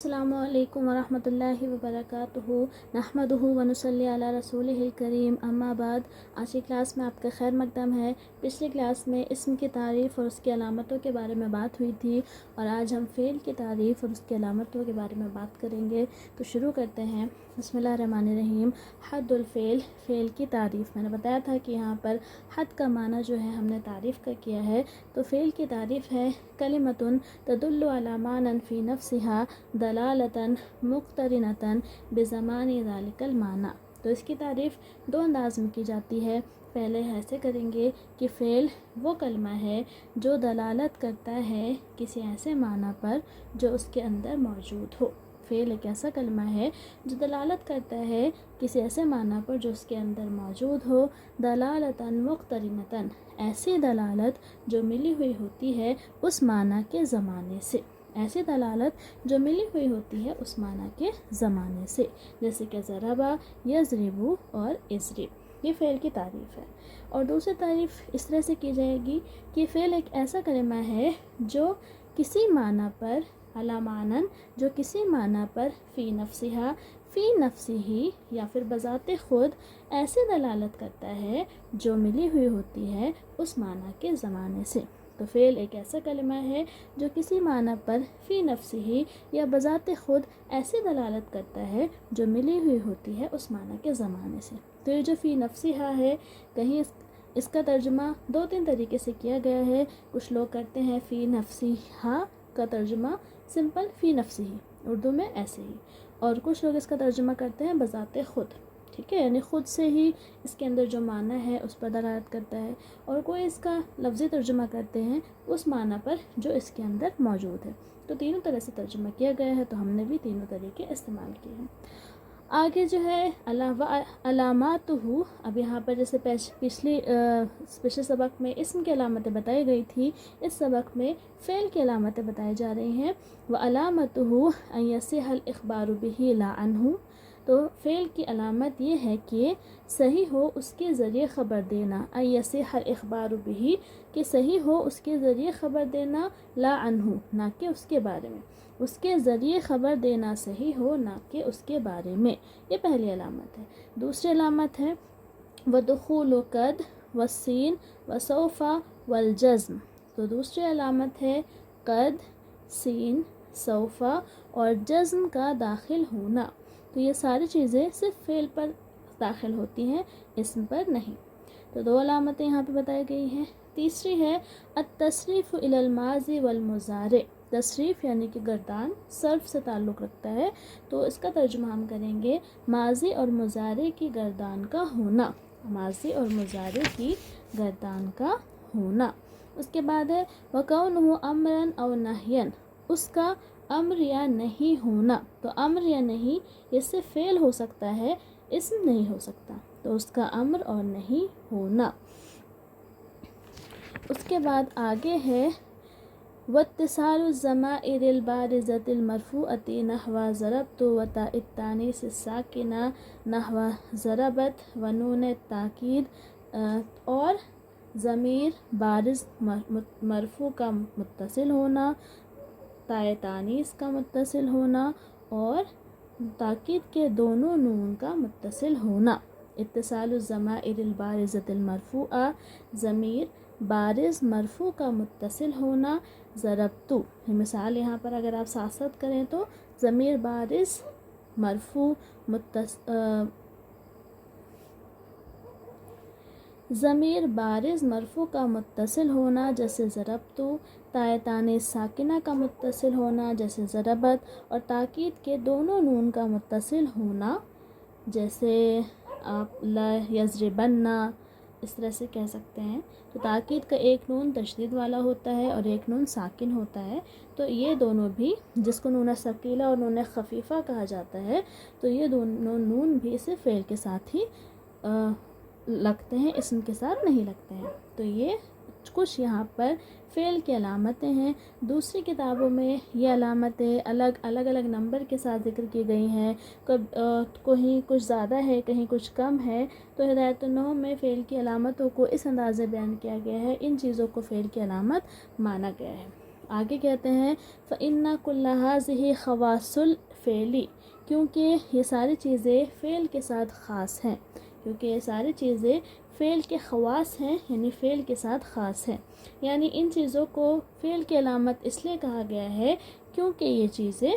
السلام علیکم ورحمۃ اللہ وبرکاتہ نحمدہ ونصلی علی رسولہ الکریم اما بعد۔ آج کی کلاس میں آپ کا خیر مقدم ہے۔ پچھلی کلاس میں اسم کی تعریف اور اس کی علامتوں کے بارے میں بات ہوئی تھی، اور آج ہم فعل کی تعریف اور اس کی علامتوں کے بارے میں بات کریں گے۔ تو شروع کرتے ہیں۔ بسم اللہ الرحمن الرحیم۔ حد الفعل، فعل کی تعریف۔ میں نے بتایا تھا کہ یہاں پر حد کا معنی جو ہے ہم نے تعریف کا کیا ہے، تو فعل کی تعریف ہے کلمۃ تدل علی معنی فی نفسها دلالتاً مقترنتاً بزمان ذالک المعنی۔ تو اس کی تعریف دو انداز میں کی جاتی ہے۔ پہلے ایسے کریں گے کہ فعل وہ کلمہ ہے جو دلالت کرتا ہے کسی ایسے معنی پر جو اس کے اندر موجود ہو۔ فعل ایک ایسا کلمہ ہے جو دلالت کرتا ہے کسی ایسے معنی پر جو اس کے اندر موجود ہو، دلالتاً مقترنتاً، ایسی دلالت جو ملی ہوئی ہوتی ہے اس معنی کے زمانے سے، ایسی دلالت جو ملی ہوئی ہوتی ہے اس معنی کے زمانے سے، جیسے کہ ضربہ، یضرب اور اضرب۔ یہ فعل کی تعریف ہے۔ اور دوسری تعریف اس طرح سے کی جائے گی کہ فعل ایک ایسا کلمہ ہے جو کسی معنی پر علامانن، جو کسی معنی پر فی نفسہا، فی نفسی یا پھر بذات خود ایسی دلالت کرتا ہے جو ملی ہوئی ہوتی ہے اس معنی کے زمانے سے۔ تو فعل ایک ایسا کلمہ ہے جو کسی معنی پر فی نفسی یا بذات خود ایسی دلالت کرتا ہے جو ملی ہوئی ہوتی ہے اس معنی کے زمانے سے۔ تو یہ جو فی نفسہا ہے، کہیں اس کا ترجمہ دو تین طریقے سے کیا گیا ہے۔ کچھ لوگ کرتے ہیں فی نفسہا کا ترجمہ سمپل فی نفسی، اردو میں ایسے ہی، اور کچھ لوگ اس کا ترجمہ کرتے ہیں بذات خود، ٹھیک ہے، یعنی خود سے ہی اس کے اندر جو معنی ہے اس پر دلالت کرتا ہے، اور کوئی اس کا لفظی ترجمہ کرتے ہیں اس معنی پر جو اس کے اندر موجود ہے۔ تو تینوں طرح سے ترجمہ کیا گیا ہے، تو ہم نے بھی تینوں طریقے استعمال کیے ہیں۔ آگے جو ہے علامات ہو، اب یہاں پر جیسے پچھلے سبق میں اسم کی علامتیں بتائی گئی تھی، اس سبق میں فعل کی علامتیں بتائی جا رہی ہیں۔ وَعَلَامَتُهُ أَن يَصِحَّ الْإِخْبَارُ بِهِ لَا عَنْهُ۔ تو فعل کی علامت یہ ہے کہ صحیح ہو اس کے ذریعے خبر دینا، أَن يَصِحَّ الْإِخْبَارُ بِهِ، کہ صحیح ہو اس کے ذریعے خبر دینا، لا عنہ، نہ کہ اس کے بارے میں، اس کے ذریعے خبر دینا صحیح ہو نہ کہ اس کے بارے میں۔ یہ پہلی علامت ہے۔ دوسری علامت ہے وَدُخُولُ قَدْ وَالسِّين وَسَوْفَ وَالْجَزْمِ۔ تو دوسری علامت ہے قد، سین، سوف اور جزم کا داخل ہونا۔ تو یہ ساری چیزیں صرف فعل پر داخل ہوتی ہیں، اسم پر نہیں۔ تو دو علامتیں یہاں پہ بتائی گئی ہیں۔ تیسری ہے التصریف الی الماضی والمضارع۔ تصریف یعنی کہ گردان، صرف سے تعلق رکھتا ہے، تو اس کا ترجمہ ہم کریں گے ماضی اور مضارع کی گردان کا ہونا، ماضی اور مضارع کی گردان کا ہونا۔ اس کے بعد ہے وَكَوْنُهُ أَمْرًا أَوْ نَهْيًا، اس کا امر یا نہیں ہونا۔ تو امر یا نہیں یہ صرف فعل ہو سکتا ہے، اسم نہیں ہو سکتا، تو اس کا امر اور نہیں ہونا۔ اس کے بعد آگے ہے وَاتِّصَالُ الضَّمَائِرِ الْبَارِزَةِ الْمَرْفُوعَةِ نَحْوَ ضَرَبْتُ وَتَاءِ التَّأْنِیثِ السَّاکِنَةِ نَحْوَ ضَرَبَتْ وَنُونِ التَّأْکِید، اور ضمیر بارز مرفوع کا متصل ہونا، تائے تانیث کا متصل ہونا اور تاکید کے دونوں نون کا متصل ہونا۔ اتصال الضمائر البارزۃ المرفوعہ، ضمیر بارز مرفوع کا متصل ہونا، ضربتو، مثال یہاں پر اگر آپ ساتھ ساتھ کریں تو ضمیر بارز مرفوع ضمیر بارز مرفوع کا متصل ہونا جیسے ضربتو، تائے تانیث ساکنہ کا متصل ہونا جیسے ضربت، اور تاکید کے دونوں نون کا متصل ہونا جیسے آپ لا یضربن، اس طرح سے کہہ سکتے ہیں۔ تو تاکید کا ایک نون تشدید والا ہوتا ہے اور ایک نون ساکن ہوتا ہے، تو یہ دونوں بھی، جس کو نون ثقیلہ اور نون خفیفہ کہا جاتا ہے، تو یہ دونوں نون بھی صرف فعل کے ساتھ ہی لگتے ہیں، اسم کے ساتھ نہیں لگتے ہیں۔ تو یہ کچھ یہاں پر فعل کی علامتیں ہیں۔ دوسری کتابوں میں یہ علامتیں الگ نمبر کے ساتھ ذکر کی گئی ہیں، کہیں کچھ زیادہ ہے کہیں کچھ کم ہے۔ تو ہدایت النحو میں فعل کی علامتوں کو اس انداز سے بیان کیا گیا ہے، ان چیزوں کو فعل کی علامت مانا گیا ہے۔ آگے کہتے ہیں فَإِنَّ كُلَّ هَذِهِ خَوَاصُ الْفِعْلِ، کیونکہ یہ ساری چیزیں فعل کے ساتھ خاص ہیں، کیونکہ یہ ساری چیزیں فعل کے خواص ہیں، یعنی فعل کے ساتھ خاص ہیں، یعنی ان چیزوں کو فعل کی علامت اس لیے کہا گیا ہے کیونکہ یہ چیزیں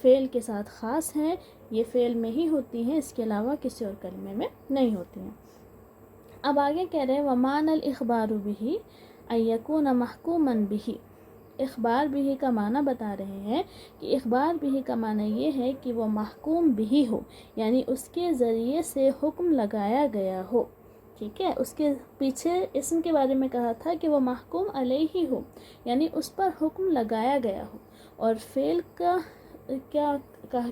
فعل کے ساتھ خاص ہیں، یہ فعل میں ہی ہوتی ہیں، اس کے علاوہ کسی اور کلمے میں نہیں ہوتی ہیں۔ اب آگے کہہ رہے ہیں وَمَعْنَى الْإِخْبَارُ بِهِ أَن يَكُونَ مَحْكُومًا بِهِ، اخبار بھی کا معنی بتا رہے ہیں کہ اخبار بھی کا معنی یہ ہے کہ وہ محکوم بھی ہو، یعنی اس کے ذریعے سے حکم لگایا گیا ہو، ٹھیک ہے۔ اس کے پیچھے اسم کے بارے میں کہا تھا کہ وہ محکوم علیہ ہو، یعنی اس پر حکم لگایا گیا ہو، اور فعل کا کیا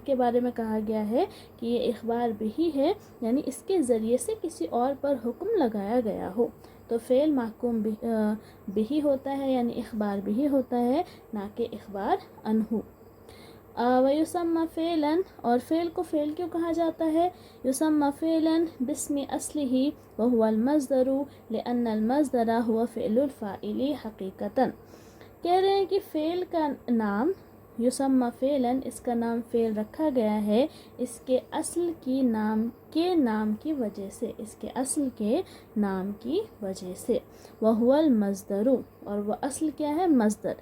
کے بارے میں کہا گیا ہے کہ یہ اخبار بھی ہے، یعنی اس کے ذریعے سے کسی اور پر حکم لگایا گیا ہو، تو فعل محکوم بھی ہوتا ہے، یعنی اخبار بھی ہوتا ہے، نہ کہ اخبار عنہ۔ وَيُسَمَّى فِعْلًا، اور فعل کو فعل کیوں کہا جاتا ہے؟ يُسَمَّى فِعْلًا بِاسْمِ أَصْلِهِ وَهُوَ الْمَصْدَرُ لِأَنَّ الْمَصْدَرَ هُوَ فِعْلُ الْفَاعِلِ حَقِيقَةً، کہہ رہے ہیں کہ فعل کا نام یسمى فعلاً، اس کا نام فعل رکھا گیا ہے اس کے اصل کی نام کی وجہ سے، اس کے اصل کے نام کی وجہ سے۔ وَهُوَ الْمَصْدَرُ، اور وہ اصل کیا ہے؟ مصدر۔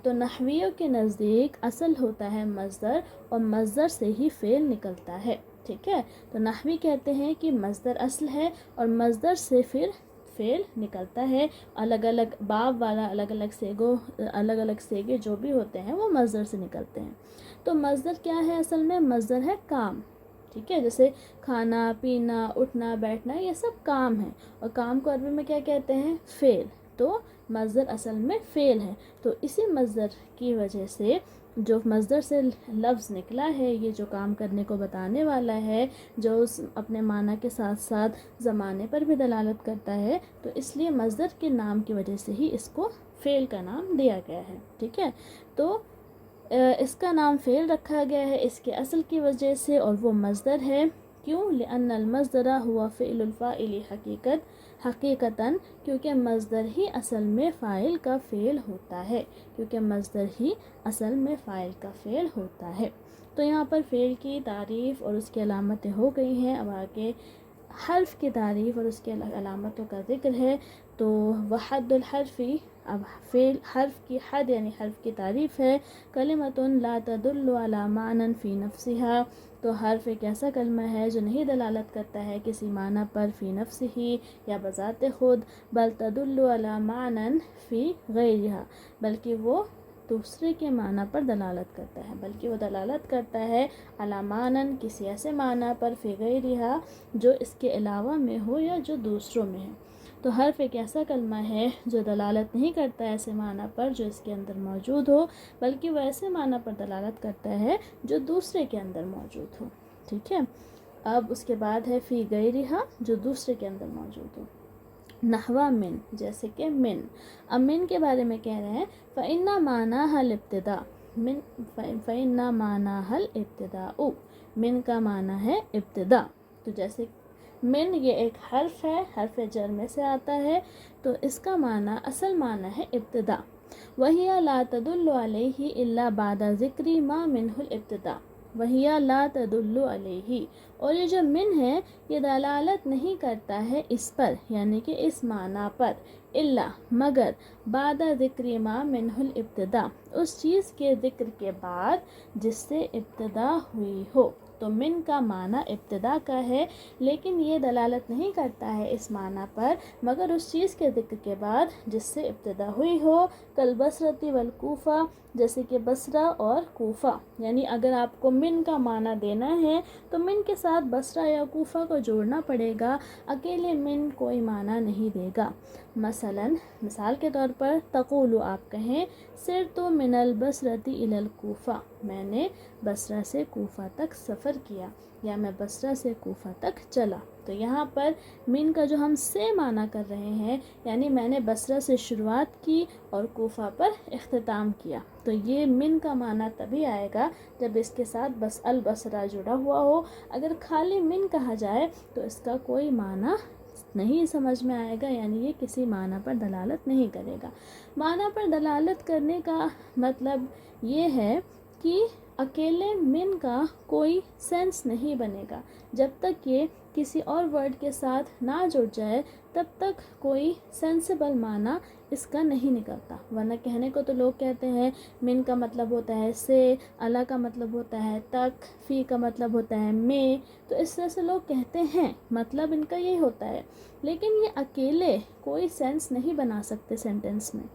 تو نحویوں کے نزدیک اصل ہوتا ہے مصدر، اور مصدر سے ہی فعل نکلتا ہے، ٹھیک ہے۔ تو نحوی کہتے ہیں کہ مصدر اصل ہے اور مصدر سے پھر فعل نکلتا ہے، الگ الگ باب والا الگ الگ سیگے جو بھی ہوتے ہیں وہ مصدر سے نکلتے ہیں۔ تو مصدر کیا ہے؟ اصل میں مصدر ہے کام، ٹھیک ہے، جیسے کھانا پینا اٹھنا بیٹھنا یہ سب کام ہے، اور کام کو عربی میں کیا کہتے ہیں؟ فعل۔ تو مصدر اصل میں فعل ہے، تو اسی مصدر کی وجہ سے جو مصدر سے لفظ نکلا ہے، یہ جو کام کرنے کو بتانے والا ہے، جو اس اپنے معنی کے ساتھ ساتھ زمانے پر بھی دلالت کرتا ہے، تو اس لیے مصدر کے نام کی وجہ سے ہی اس کو فعل کا نام دیا گیا ہے، ٹھیک ہے۔ تو اس کا نام فعل رکھا گیا ہے اس کے اصل کی وجہ سے، اور وہ مصدر ہے، کیوں؟ لأن المصدر هو فعل الفاعل حقیقتاً، کیونکہ مصدر ہی اصل میں فاعل کا فعل ہوتا ہے، کیونکہ مصدر ہی اصل میں فاعل کا فعل ہوتا ہے۔ تو یہاں پر فعل کی تعریف اور اس کی علامتیں ہو گئی ہیں، اب آگے حرف کی تعریف اور اس کی علامتوں کا ذکر ہے۔ تو وحد الحرفی، اب فعل حرف کی حد یعنی حرف کی تعریف ہے۔ کلمۃ لا تدل علی معنی فی نفسها، تو حرف ایک ایسا کلمہ ہے جو نہیں دلالت کرتا ہے کسی معنی پر فی نفسہ یا بذات خود، بل تدل علی معنی فی غیرہا، بلکہ وہ دوسرے کے معنی پر دلالت کرتا ہے، بلکہ وہ دلالت کرتا ہے علی معنی کسی ایسے معنی پر فی غیرہا جو اس کے علاوہ میں ہو یا جو دوسروں میں ہے۔ تو حرف ایک ایسا کلمہ ہے جو دلالت نہیں کرتا ہے ایسے معنی پر جو اس کے اندر موجود ہو، بلکہ وہ ایسے معنی پر دلالت کرتا ہے جو دوسرے کے اندر موجود ہو، ٹھیک ہے۔ اب اس کے بعد ہے فی غیرہا، جو دوسرے کے اندر موجود ہو۔ نحو من، جیسے کہ من، اب من کے بارے میں کہہ رہے ہیں فإن معناها الابتداء، فإن معناها الابتداء، من کا معنی ہے ابتدا۔ تو جیسے من یہ ایک حرف ہے، حرف جر میں سے آتا ہے، تو اس کا معنی اصل معنی ہے ابتدا۔ وَهِيَ لَا تَدُلُّ عَلَيْهِ إِلَّا بَعْدَ ذِكْرِ مَا مِنْهُ الْإِبْتِدَاءُ، وَهِيَ لَا تَدُلُّ عَلَيْهِ، اور یہ جو من ہے یہ دلالت نہیں کرتا ہے اس پر، یعنی کہ اس معنی پر، الا مگر بعد ذکر ما منہ الابتداء، اس چیز کے ذکر کے بعد جس سے ابتدا ہوئی ہو۔ تو من کا معنی ابتدا کا ہے، لیکن یہ دلالت نہیں کرتا ہے اس معنی پر مگر اس چیز کے ذکر کے بعد جس سے ابتدا ہوئی ہو، کالبصرۃ والکوفہ، جیسے کہ بصرہ اور کوفہ، یعنی اگر آپ کو من کا معنی دینا ہے تو من کے ساتھ بصرہ یا کوفہ کو جوڑنا پڑے گا، اکیلے من کوئی معنی نہیں دے گا۔ مثال کے طور پر تقول، آپ کہیں سرت من البصرۃ الی الکوفہ، میں نے بصرہ سے کوفہ تک سفر کیا، یا میں بصرہ سے کوفہ تک چلا۔ تو یہاں پر من کا جو ہم سے معنی کر رہے ہیں، یعنی میں نے بصرہ سے شروعات کی اور کوفہ پر اختتام کیا، تو یہ من کا معنی تبھی آئے گا جب اس کے ساتھ بس البصرہ جڑا ہوا ہو۔ اگر خالی من کہا جائے تو اس کا کوئی معنی نہیں سمجھ میں آئے گا، یعنی یہ کسی معنی پر دلالت نہیں کرے گا۔ معنی پر دلالت کرنے کا مطلب یہ ہے کہ اکیلے من کا کوئی سینس نہیں بنے گا، جب تک یہ کسی اور ورڈ کے ساتھ نہ جڑ جائے تب تک کوئی سینسیبل معنی اس کا نہیں نکلتا۔ ورنہ کہنے کو تو لوگ کہتے ہیں من کا مطلب ہوتا ہے سے، اللہ کا مطلب ہوتا ہے تک، فی کا مطلب ہوتا ہے میں، تو اس طرح سے لوگ کہتے ہیں، مطلب ان کا یہی ہوتا ہے، لیکن یہ اکیلے کوئی سینس نہیں بنا سکتے سینٹنس میں،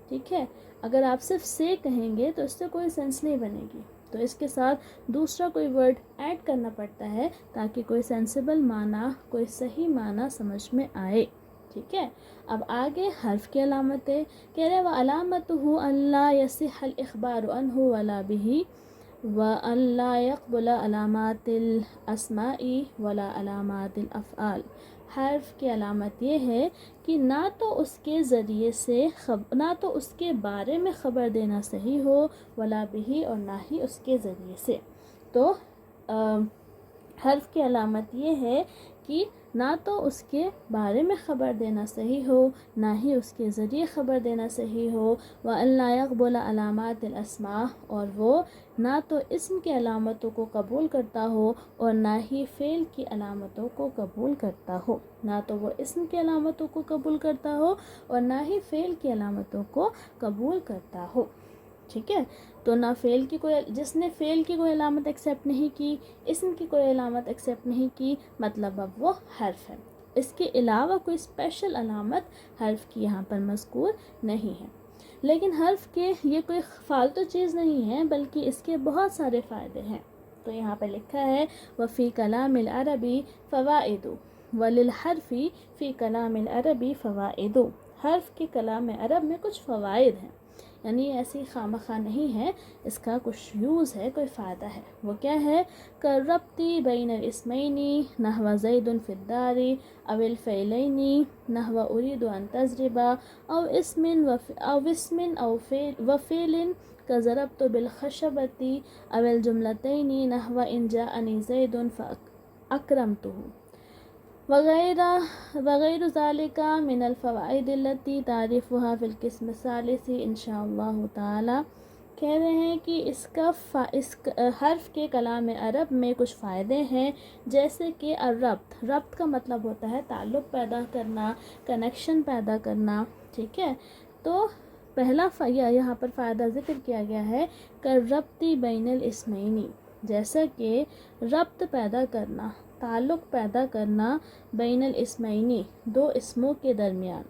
ٹھیک ہے۔ اگر آپ صرف سے کہیں گے تو اس سے کوئی سینس نہیں بنے گی، تو اس کے ساتھ دوسرا کوئی ورڈ ایڈ کرنا پڑتا ہے تاکہ کوئی سینسیبل معنی، کوئی صحیح معنی سمجھ میں آئے، ٹھیک ہے۔ اب آگے حرف کی علامتیں کہہ رہے وَعَلَامَتُهُ أَلَّا يَصِحَّ الْإِخْبَارُ عَنْهُ وَلَا بِهِ وَأَلَّا يَقْبُلَ علامات الاسماء ولا علامات الافعال۔ حرف کی علامت یہ ہے کہ نہ تو اس کے ذریعے سے نہ تو اس کے بارے میں خبر دینا صحیح ہو، ولا بھی، اور نہ ہی اس کے ذریعے سے۔ تو حرف کی علامت یہ ہے کہ نہ تو اس کے بارے میں خبر دینا صحیح ہو، نہ ہی اس کے ذریعے خبر دینا صحیح ہو، وَأَلَّا يَقْبُلَ عَلَامَاتِ الْأَسْمَاءِ، اور وہ نہ تو اسم کی علامتوں کو قبول کرتا ہو اور نہ ہی فعل کی علامتوں کو قبول کرتا ہو، نہ تو وہ اسم کی علامتوں کو قبول کرتا ہو اور نہ ہی فعل کی علامتوں کو قبول کرتا ہو، ٹھیک ہے۔ تو نہ فعل کی کوئی، جس نے فعل کی کوئی علامت ایکسیپٹ نہیں کی، اسم کی کوئی علامت ایکسیپٹ نہیں کی، مطلب اب وہ حرف ہے۔ اس کے علاوہ کوئی اسپیشل علامت حرف کی یہاں پر مذکور نہیں ہے۔ لیکن حرف کے یہ کوئی فالتو چیز نہیں ہے، بلکہ اس کے بہت سارے فائدے ہیں۔ تو یہاں پہ لکھا ہے وفی کلام العربی فوائد، وللحرف فی کلام العربی فوائد۔ حرف کے کلام عرب میں کچھ فوائد ہیں، یعنی ایسی خامخواہ نہیں ہے، اس کا کچھ یوز ہے، کوئی فائدہ ہے۔ وہ کیا ہے؟ کالربطی بین الاسمین نحو زید فی الدار، او الفعلین نحو ارید ان تضرب، او اسم او فعل کضربت بالخشبۃ، او الجملتین نحو ان جاءنی زید فاکرمتہ، وغیر ذالک من الفوائد التي تعرفها في القسم الثالث انشاء اللہ تعالی۔ کہہ رہے ہیں کہ اس حرف کے کلام عرب میں کچھ فائدے ہیں، جیسے کہ الربط، ربط کا مطلب ہوتا ہے تعلق پیدا کرنا، کنیکشن پیدا کرنا، ٹھیک ہے۔ تو پہلا یہاں پر فائدہ ذکر کیا گیا ہے کالربطی بین الاسمین، جیسا کہ ربط پیدا کرنا، تعلق پیدا کرنا، بین الاسمین، دو اسموں کے درمیان،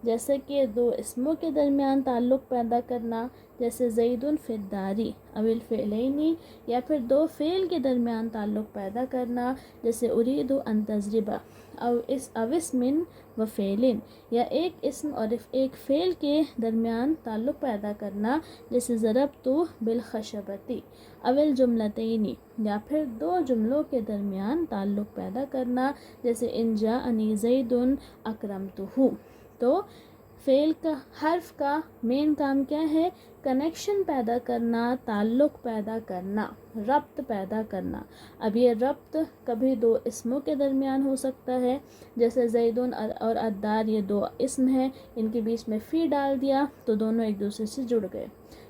جیسے کہ دو اسموں کے درمیان تعلق پیدا کرنا، جیسے زید فی الدار، او الفعلین، یا پھر دو فعل کے درمیان تعلق پیدا کرنا، جیسے ارید ان تضرب، او اسم و فعل، یا ایک اسم اور ایک فعل کے درمیان تعلق پیدا کرنا، جیسے ضربت بالخشبۃ، او الجملتین، یا پھر دو جملوں کے درمیان تعلق پیدا کرنا، جیسے ان جاءنی زید اکرمتہ۔ تو فعل کا، حرف کا مین کام کیا ہے؟ کنیکشن پیدا کرنا، تعلق پیدا کرنا، ربط پیدا کرنا۔ اب یہ ربط کبھی دو اسموں کے درمیان ہو سکتا ہے، جیسے زیدن اور الدار، یہ دو اسم ہیں، ان کے بیچ میں فی ڈال دیا تو دونوں ایک دوسرے سے جڑ گئے۔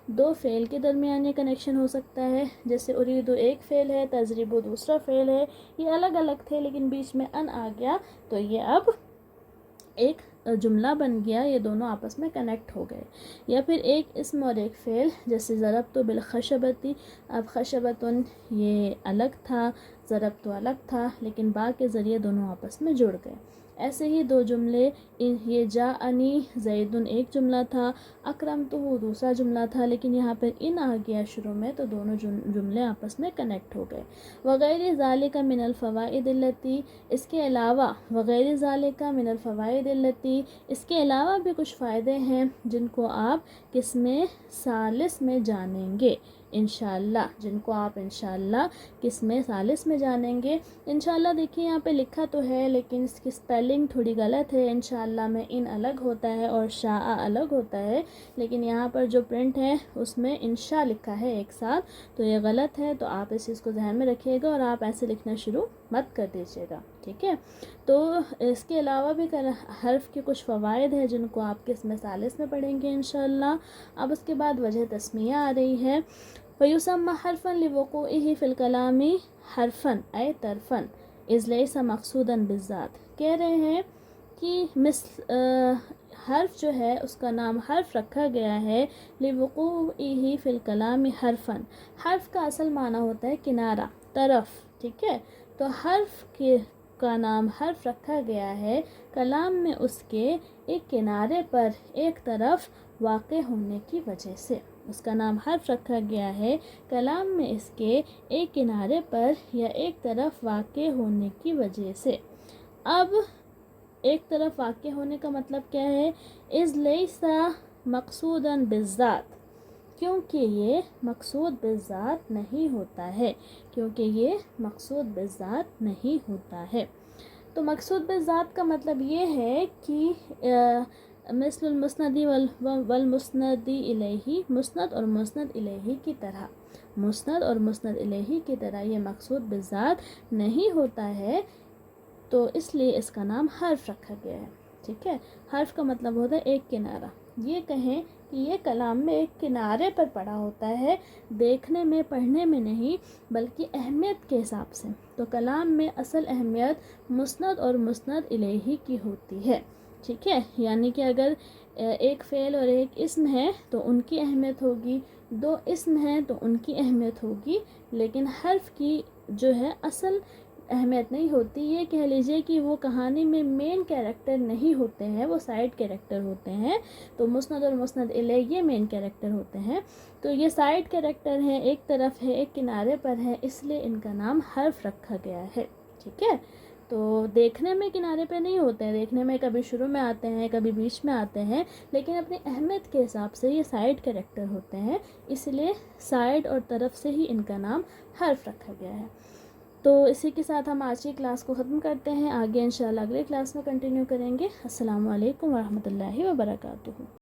دو فعل کے درمیان یہ کنیکشن ہو سکتا ہے، جیسے اریدو ایک فعل ہے، تضربو دوسرا فعل ہے، یہ الگ الگ تھے لیکن بیچ میں ان آ گیا تو یہ اب ایک جملہ بن گیا، یہ دونوں آپس میں کنیکٹ ہو گئے۔ یا پھر ایک اسم اور ایک فعل، جیسے ضربت بالخشبۃ، اب خشبۃن یہ الگ تھا، ضربت الگ تھا، لیکن با کے ذریعے دونوں آپس میں جڑ گئے۔ ایسے ہی دو جملے، یہ جاءنی زیدن ایک جملہ تھا، اکرمتہ دوسرا جملہ تھا، لیکن یہاں پر ان آ گیا شروع میں تو دونوں جملے آپس میں کنیکٹ ہو گئے۔ وغیر ذالک من الفوائد التی، اس کے علاوہ وغیر ذالک من الفوائد التی، اس کے علاوہ بھی کچھ فائدے ہیں جن کو آپ قسم ثالث میں جانیں گے انشاءاللہ، جن کو آپ انشاءاللہ قسم ثالث میں جانیں گے انشاءاللہ۔ دیکھیے یہاں پہ لکھا تو ہے لیکن اس کی سپیلنگ تھوڑی غلط ہے، انشاءاللہ میں ان الگ ہوتا ہے اور شاء الگ ہوتا ہے، لیکن یہاں پر جو پرنٹ ہے اس میں انشاء لکھا ہے ایک ساتھ، تو یہ غلط ہے، تو آپ اس چیز کو ذہن میں رکھیے گا اور آپ ایسے لکھنا شروع مت کر دیجیے گا۔ ٹھیک ہے. تو اس کے علاوہ بھی حرف کے کچھ فوائد ہیں جن کو آپ قسم ثالث میں پڑھیں گے انشاءاللہ. اب اس کے بعد وجہ تسمیہ آ رہی ہے. فَيُسَمَّى حَرْفًا لِوُقُوعِهِ فِي الْكَلَامِ حَرْفًا أي طرفًا إذ ليس مقصودا بالذات. کہہ رہے ہیں کہ حرف جو ہے اس کا نام حرف رکھا گیا ہے لِوُقُوعِهِ فِي الْكَلَامِ حَرْفًا. حرف کا اصل معنی ہوتا ہے کنارہ، طرف. ٹھیک ہے. تو حرف کا نام حرف رکھا گیا ہے کلام میں اس کے ایک کنارے پر ایک طرف واقع ہونے کی وجہ سے. اس کا نام حرف رکھا گیا ہے کلام میں اس کے ایک کنارے پر یا ایک طرف واقع ہونے کی وجہ سے. اب ایک طرف واقع ہونے کا مطلب کیا ہے؟ اذ لیس مقصودا بالذات، کیونکہ یہ مقصود بالذات نہیں ہوتا ہے. کیونکہ یہ مقصود بالذات نہیں ہوتا ہے. تو مقصود بالذات کا مطلب یہ ہے کہ مثل المسند والمسند الیہ، مسند اور مسند الیہ کی طرح، مسند اور مسند الیہ کی طرح یہ مقصود بالذات نہیں ہوتا ہے. تو اس لیے اس کا نام حرف رکھا گیا ہے. ٹھیک ہے. حرف کا مطلب ہوتا ہے ایک کنارہ. یہ کہیں کہ یہ کلام میں ایک کنارے پر پڑا ہوتا ہے، دیکھنے میں پڑھنے میں نہیں بلکہ اہمیت کے حساب سے. تو کلام میں اصل اہمیت مسند اور مسند الیہ کی ہوتی ہے. ٹھیک ہے. یعنی کہ اگر ایک فعل اور ایک اسم ہے تو ان کی اہمیت ہوگی، دو اسم ہیں تو ان کی اہمیت ہوگی، لیکن حرف کی جو ہے اصل اہمیت نہیں ہوتی. یہ کہہ لیجئے کہ وہ کہانی میں مین کیریکٹر نہیں ہوتے ہیں، وہ سائیڈ کیریکٹر ہوتے ہیں. تو مسند اور مسند الیہ یہ مین کیریکٹر ہوتے ہیں. تو یہ سائیڈ کیریکٹر ہیں، ایک طرف ہے، ایک کنارے پر ہے، اس لیے ان کا نام حرف رکھا گیا ہے. ٹھیک ہے. تو دیکھنے میں کنارے پہ نہیں ہوتے ہیں، دیکھنے میں کبھی شروع میں آتے ہیں کبھی بیچ میں آتے ہیں، لیکن اپنی اہمیت کے حساب سے یہ سائیڈ کیریکٹر ہوتے ہیں، اس لیے سائیڈ اور طرف سے ہی ان کا نام حرف رکھا گیا ہے. تو اسی کے ساتھ ہم آج کی کلاس کو ختم کرتے ہیں. آگے انشاءاللہ اگلے کلاس میں کنٹینیو کریں گے. السلام علیکم ورحمۃ اللہ وبرکاتہ.